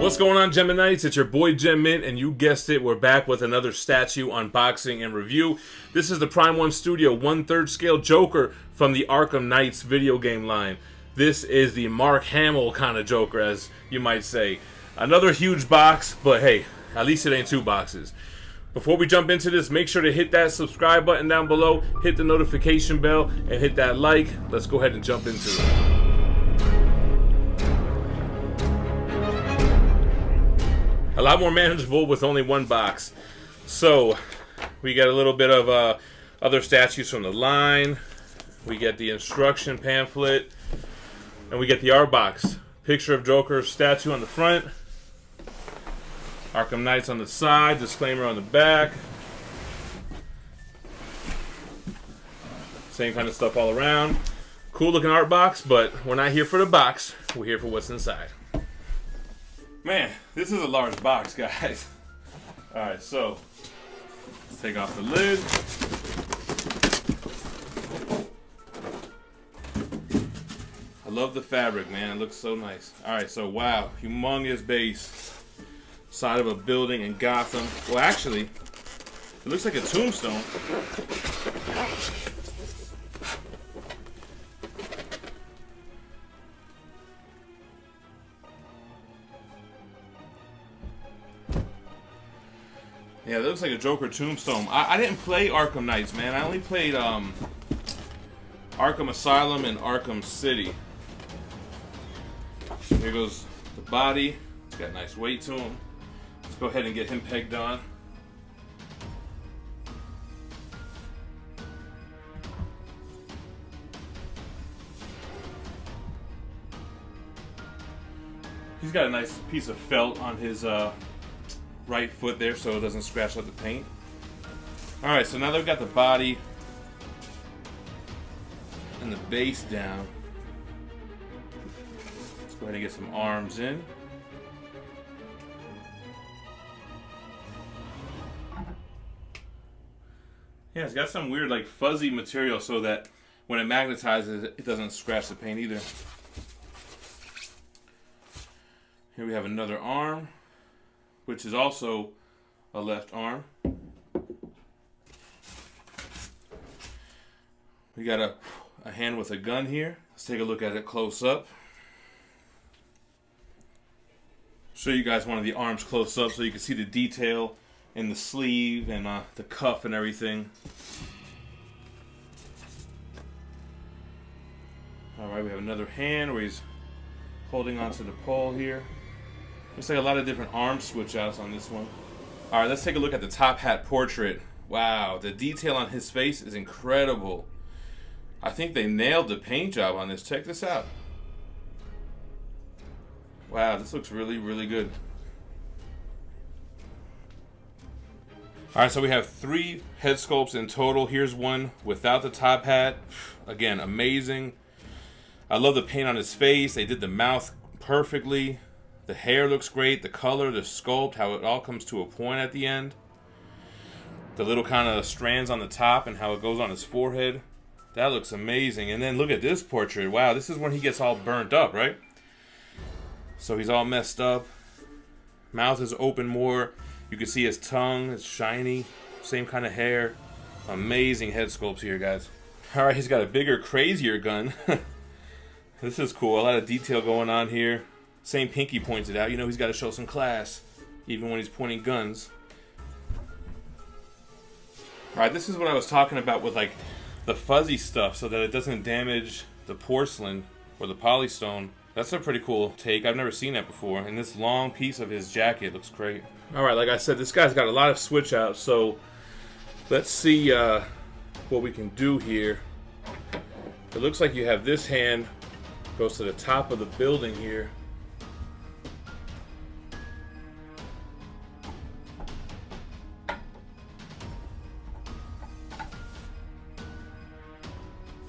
What's going on, Geminites? It's your boy Gem Mint, and you guessed it, we're back with another statue unboxing and review. This is the Prime 1 Studio 1/3 scale Joker from the Arkham Knights video game line. This is the Mark Hamill kind of Joker, as you might say. Another huge box, but hey, at least it ain't two boxes. Before we jump into this, make sure to hit that subscribe button down below, hit the notification bell, and hit that like. Let's go ahead and jump into it. A lot more manageable with only one box. So, we got a little bit of other statues from the line. We get the instruction pamphlet. And we get the art box. Picture of Joker's statue on the front. Arkham Knights on the side. Disclaimer on the back. Same kind of stuff all around. Cool looking art box, but we're not here for the box. We're here for what's inside. Man, this is a large box, guys. Alright, so let's take off the lid. I love the fabric, man. It looks so nice. Alright, so wow, humongous base. Side of a building in Gotham. Well, actually, it looks like a tombstone. Yeah, that looks like a Joker tombstone. I didn't play Arkham Knights, man. I only played Arkham Asylum and Arkham City. Here goes the body. It's got nice weight to him. Let's go ahead and get him pegged on. He's got a nice piece of felt on his right foot there so it doesn't scratch up the paint. Alright, so now that we've got the body and the base down, let's go ahead and get some arms in. Yeah, it's got some weird like fuzzy material so that when it magnetizes it doesn't scratch the paint either. Here we have another arm, which is also a left arm. We got a hand with a gun here. Let's take a look at it close up. Show you guys one of the arms close up so you can see the detail in the sleeve and the cuff and everything. Alright, we have another hand where he's holding onto the pole here. Looks like a lot of different arm switch outs on this one. Alright, let's take a look at the top hat portrait. Wow, the detail on his face is incredible. I think they nailed the paint job on this. Check this out. Wow, this looks really, really good. Alright, so we have 3 head sculpts in total. Here's one without the top hat. Again, amazing. I love the paint on his face. They did the mouth perfectly. The hair looks great, the color, the sculpt, how it all comes to a point at the end. The little kind of strands on the top and how it goes on his forehead. That looks amazing. And then look at this portrait. Wow, this is when he gets all burnt up, right? So he's all messed up. Mouth is open more. You can see his tongue, it's shiny. Same kind of hair. Amazing head sculpts here, guys. Alright, he's got a bigger, crazier gun. This is cool. A lot of detail going on here. Same Pinky points it out. You know he's got to show some class, even when he's pointing guns. Alright, this is what I was talking about with like the fuzzy stuff so that it doesn't damage the porcelain or the polystone. That's a pretty cool take. I've never seen that before. And this long piece of his jacket looks great. Alright, like I said, this guy's got a lot of switch outs, so let's see what we can do here. It looks like you have this hand goes to the top of the building here.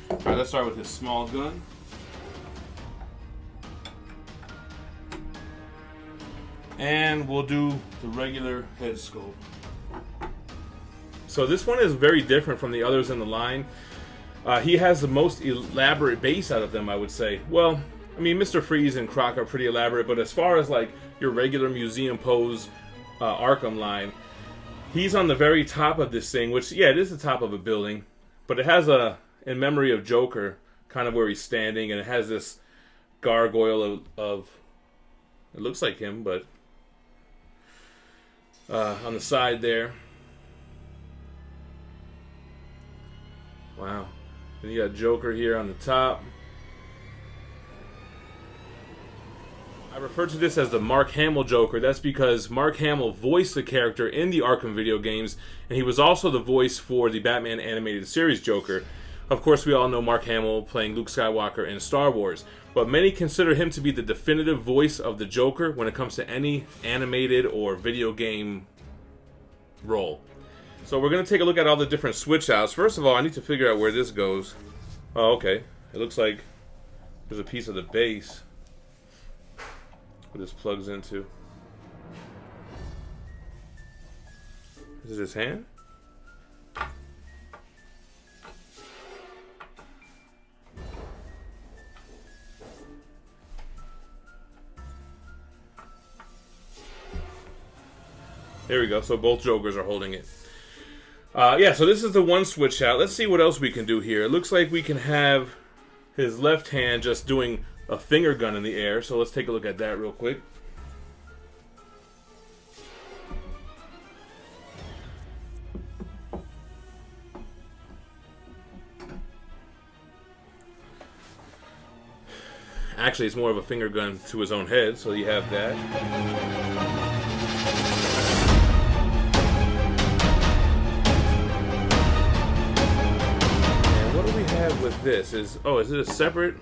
Alright, let's start with his small gun. And we'll do the regular head sculpt. So this one is very different from the others in the line. He has the most elaborate base out of them, I would say. Well, I mean, Mr. Freeze and Croc are pretty elaborate, but as far as like your regular museum pose Arkham line. He's on the very top of this thing, which, yeah, it is the top of a building, but it has a, in memory of Joker, kind of where he's standing, and it has this gargoyle of it looks like him, but on the side there. Wow. Then you got Joker here on the top. I refer to this as the Mark Hamill Joker. That's because Mark Hamill voiced the character in the Arkham video games, and he was also the voice for the Batman animated series Joker. Of course, we all know Mark Hamill playing Luke Skywalker in Star Wars, but many consider him to be the definitive voice of the Joker when it comes to any animated or video game role. So we're going to take a look at all the different switch outs. First of all, I need to figure out where this goes. Oh, okay. It looks like there's a piece of the base where this plugs into. Is it his hand? There we go. So both Jokers are holding it. Yeah, so this is the one switch out. Let's see what else we can do here. It looks like we can have his left hand just doing a finger gun in the air. So let's take a look at that real quick. Actually, it's more of a finger gun to his own head, so you have that. With this is it a separate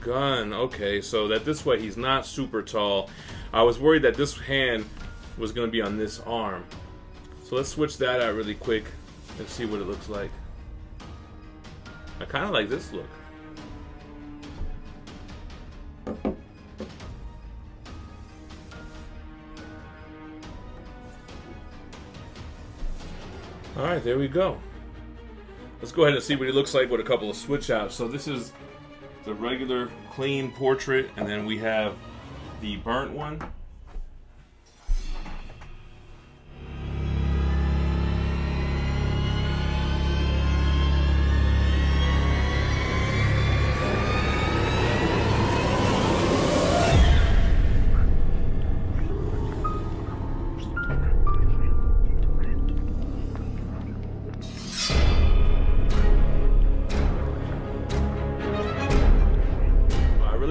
gun? Okay, so that this way he's not super tall. I was worried that this hand was going to be on this arm. So let's switch that out really quick and see what it looks like. I kind of like this look. Alright, there we go. Let's go ahead and see what he looks like with a couple of switch outs. So this is the regular clean portrait, and then we have the burnt one.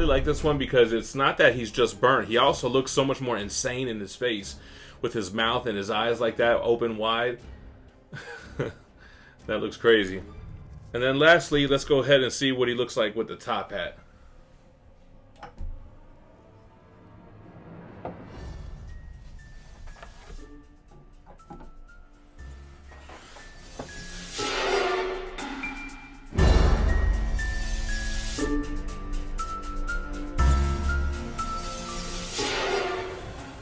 Like this one because it's not that he's just burnt. He also looks so much more insane in his face with his mouth and his eyes like that open wide. That looks crazy. And then lastly, let's go ahead and see what he looks like with the top hat.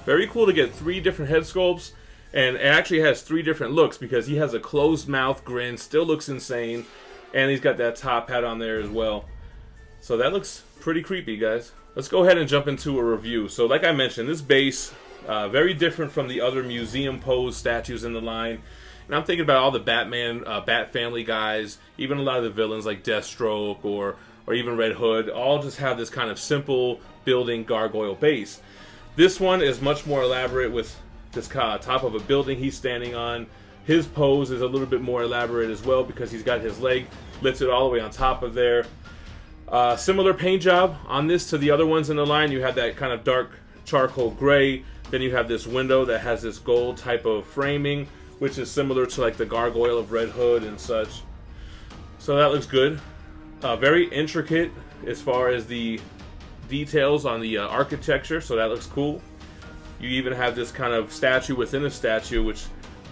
Very cool to get 3 different head sculpts, and it actually has 3 different looks because he has a closed mouth grin, still looks insane, and he's got that top hat on there as well. So that looks pretty creepy, guys. Let's go ahead and jump into a review. So like I mentioned, this base, very different from the other museum pose statues in the line. And I'm thinking about all the Batman, Bat Family guys, even a lot of the villains like Deathstroke or even Red Hood, all just have this kind of simple building gargoyle base. This one is much more elaborate with this top of a building he's standing on. His pose is a little bit more elaborate as well because he's got his leg lifted all the way on top of there. Similar paint job on this to the other ones in the line. You have that kind of dark charcoal gray. Then you have this window that has this gold type of framing, which is similar to like the gargoyle of Red Hood and such. So that looks good. Very intricate as far as the details on the architecture, so that looks cool. You even have this kind of statue within a statue, which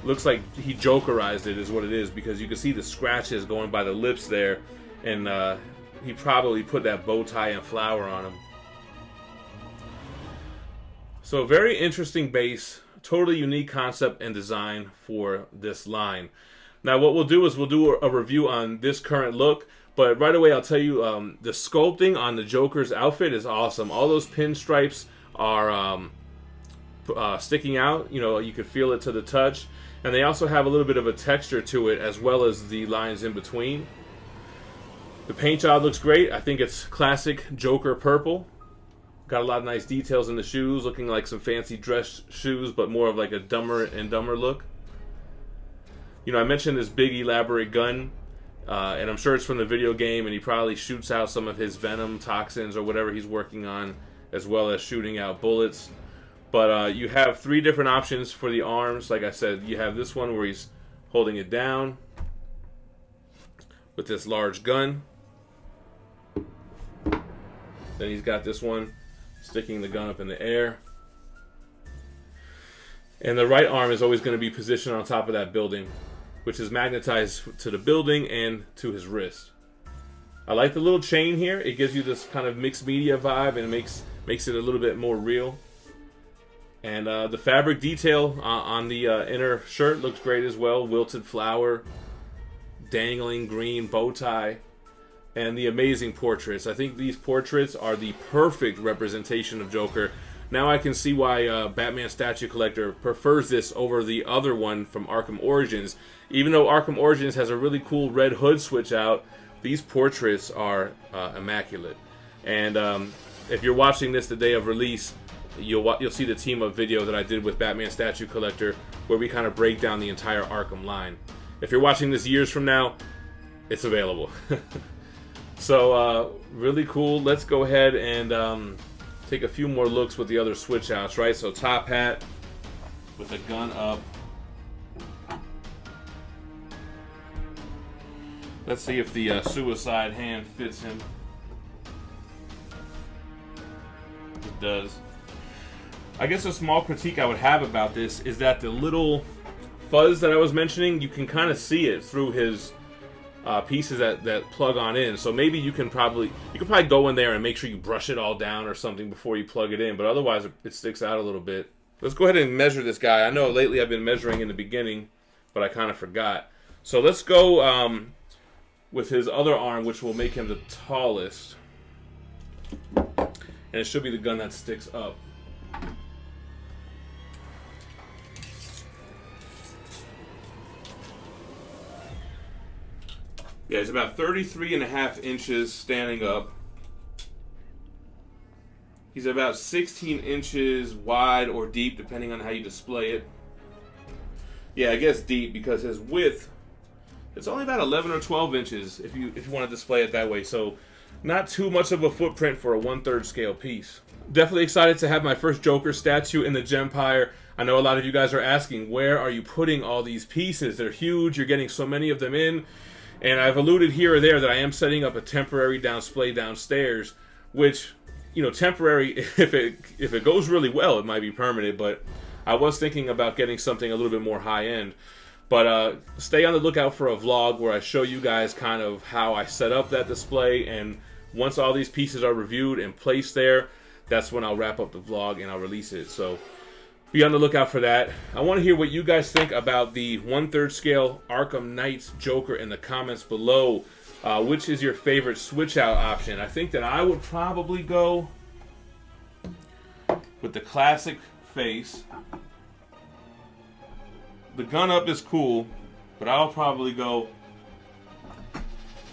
looks like he Jokerized it is what it is, because you can see the scratches going by the lips there, and he probably put that bow tie and flower on him. So very interesting base, totally unique concept and design for this line. Now what we'll do is we'll do a review on this current look, but right away I'll tell you the sculpting on the Joker's outfit is awesome. All those pinstripes are sticking out. You know, you can feel it to the touch, and they also have a little bit of a texture to it as well as the lines in between. The paint job looks great. I think it's classic Joker purple. Got a lot of nice details in the shoes, looking like some fancy dress shoes, but more of like a Dumber and Dumber look. You know, I mentioned this big elaborate gun, and I'm sure it's from the video game, and he probably shoots out some of his venom toxins or whatever he's working on, as well as shooting out bullets. But you have 3 different options for the arms. Like I said, you have this one where he's holding it down with this large gun. Then he's got this one sticking the gun up in the air. And the right arm is always going to be positioned on top of that building, which is magnetized to the building and to his wrist. I like the little chain here. It gives you this kind of mixed media vibe, and it makes it a little bit more real. And the fabric detail on the inner shirt looks great as well. Wilted flower, dangling green bow tie, and the amazing portraits. I think these portraits are the perfect representation of Joker. Now I can see why Batman Statue Collector prefers this over the other one from Arkham Origins. Even though Arkham Origins has a really cool red hood switch out, these portraits are immaculate. And if you're watching this the day of release, you'll see the team up video that I did with Batman Statue Collector, where we kind of break down the entire Arkham line. If you're watching this years from now, it's available. So really cool. Let's go ahead and take a few more looks with the other switch outs, right? So top hat with the gun up. Let's see if the suicide hand fits him. It does. I guess a small critique I would have about this is that the little fuzz that I was mentioning, you can kind of see it through his pieces that plug on in. So maybe you could probably go in there and make sure you brush it all down or something before you plug it in, but otherwise it sticks out a little bit. Let's go ahead and measure this guy. I know lately I've been measuring in the beginning, but I kind of forgot. So let's go with his other arm, which will make him the tallest. And it should be the gun that sticks up. Yeah, it's about 33.5 inches standing up. He's about 16 inches wide or deep, depending on how you display it. Yeah, I guess deep, because his width, it's only about 11 or 12 inches if you want to display it that way. So not too much of a footprint for a 1/3 scale piece. Definitely excited to have my first Joker statue in the Gempire. I know a lot of you guys are asking, where are you putting all these pieces? They're huge. You're getting so many of them in. And I've alluded here or there that I am setting up a temporary display downstairs, which, you know, temporary, if it goes really well, it might be permanent, but I was thinking about getting something a little bit more high-end. But stay on the lookout for a vlog where I show you guys kind of how I set up that display, and once all these pieces are reviewed and placed there, that's when I'll wrap up the vlog and I'll release it. So be on the lookout for that. I want to hear what you guys think about the 1/3 scale Arkham Knight's Joker in the comments below. Which is your favorite switch out option? I think that I would probably go with the classic face. The gun up is cool, but I'll probably go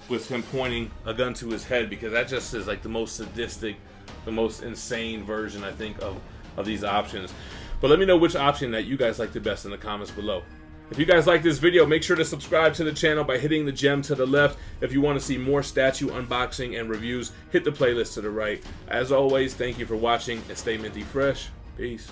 with him pointing a gun to his head, because that just is like the most sadistic, the most insane version, I think, of these options. But let me know which option that you guys like the best in the comments below. If you guys like this video, make sure to subscribe to the channel by hitting the gem to the left. If you want to see more statue unboxing and reviews, hit the playlist to the right. As always, thank you for watching, and stay minty fresh. Peace.